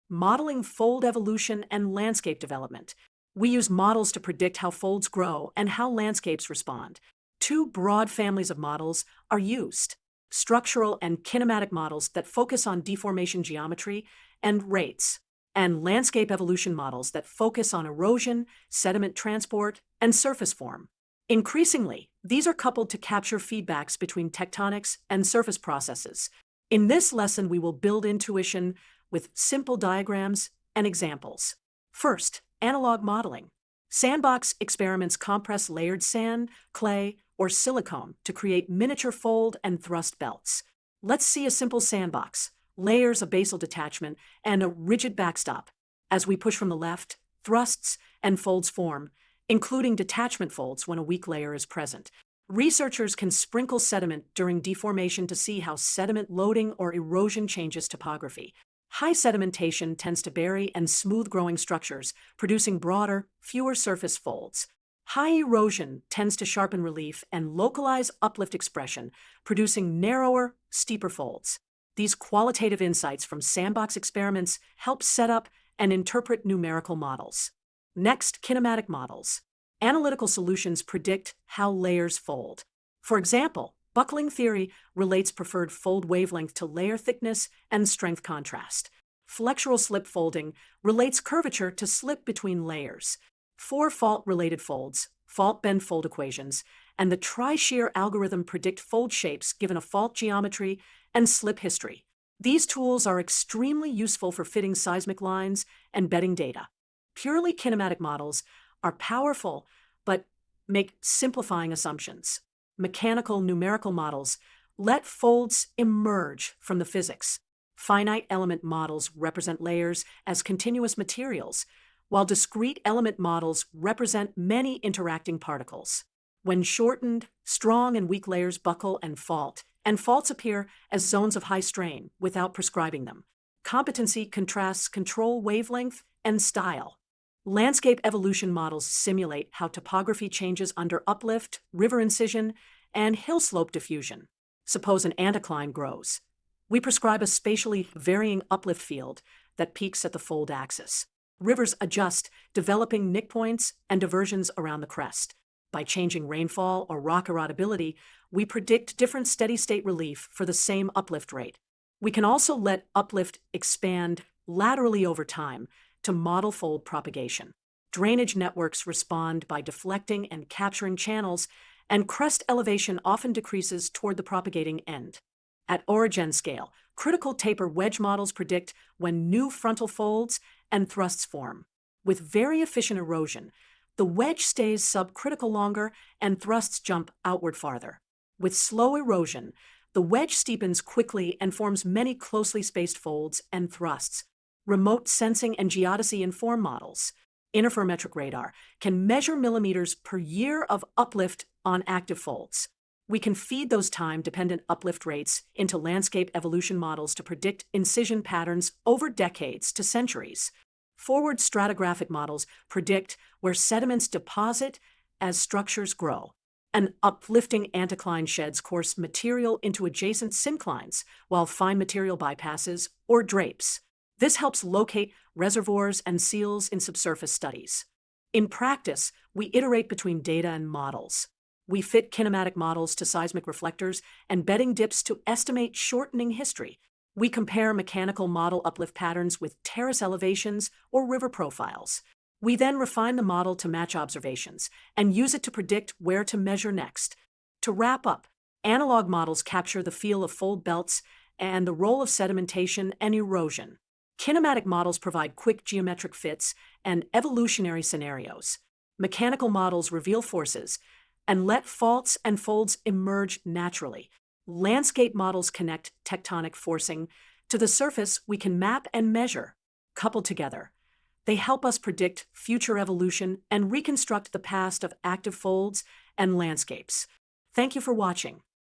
modeling fold evolution and landscape development. We use models to predict how folds grow and how landscapes respond. Two broad families of models are used: structural and kinematic models that focus on deformation geometry and rates, and landscape evolution models that focus on erosion, sediment transport, and surface form. Increasingly, these are coupled to capture feedbacks between tectonics and surface processes. In this lesson, we will build intuition with simple diagrams and examples. First, analog modeling. Sandbox experiments compress layered sand, clay, or silicone to create miniature fold and thrust belts. Let's see a simple sandbox: layers of basal detachment and a rigid backstop. As we push from the left, thrusts and folds form, including detachment folds when a weak layer is present. Researchers can sprinkle sediment during deformation to see how sediment loading or erosion changes topography. High sedimentation tends to bury and smooth growing structures, producing broader, fewer surface folds. High erosion tends to sharpen relief and localize uplift expression, producing narrower, steeper folds. These qualitative insights from sandbox experiments help set up and interpret numerical models. Next, kinematic models. Analytical solutions predict how layers fold. For example, buckling theory relates preferred fold wavelength to layer thickness and strength contrast. Flexural slip folding relates curvature to slip between layers. For fault-related folds, fault-bend-fold equations, and the tri-shear algorithm predict fold shapes given a fault geometry and slip history. These tools are extremely useful for fitting seismic lines and bedding data. Purely kinematic models are powerful, but make simplifying assumptions. Mechanical numerical models let folds emerge from the physics. Finite element models represent layers as continuous materials, while discrete element models represent many interacting particles. When shortened, strong and weak layers buckle and faults appear as zones of high strain without prescribing them. Competency contrasts control wavelength and style. Landscape evolution models simulate how topography changes under uplift, river incision, and hill slope diffusion. Suppose an anticline grows. We prescribe a spatially varying uplift field that peaks at the fold axis. Rivers adjust, developing nick points and diversions around the crest. By changing rainfall or rock erodibility, we predict different steady-state relief for the same uplift rate. We can also let uplift expand laterally over time to model fold propagation. Drainage networks respond by deflecting and capturing channels, and crest elevation often decreases toward the propagating end. At orogen scale, critical taper wedge models predict when new frontal folds and thrusts form. With very efficient erosion, the wedge stays subcritical longer and thrusts jump outward farther. With slow erosion, the wedge steepens quickly and forms many closely spaced folds and thrusts. Remote sensing and geodesy inform models. Interferometric radar can measure millimeters per year of uplift on active folds. We can feed those time-dependent uplift rates into landscape evolution models to predict incision patterns over decades to centuries. Forward stratigraphic models predict where sediments deposit as structures grow. An uplifting anticline sheds coarse material into adjacent synclines, while fine material bypasses or drapes. This helps locate reservoirs and seals in subsurface studies. In practice, we iterate between data and models. We fit kinematic models to seismic reflectors and bedding dips to estimate shortening history. We compare mechanical model uplift patterns with terrace elevations or river profiles. We then refine the model to match observations and use it to predict where to measure next. To wrap up, analog models capture the feel of fold belts and the role of sedimentation and erosion. Kinematic models provide quick geometric fits and evolutionary scenarios. Mechanical models reveal forces and let faults and folds emerge naturally. Landscape models connect tectonic forcing to the surface we can map and measure. Coupled together, they help us predict future evolution and reconstruct the past of active folds and landscapes. Thank you for watching.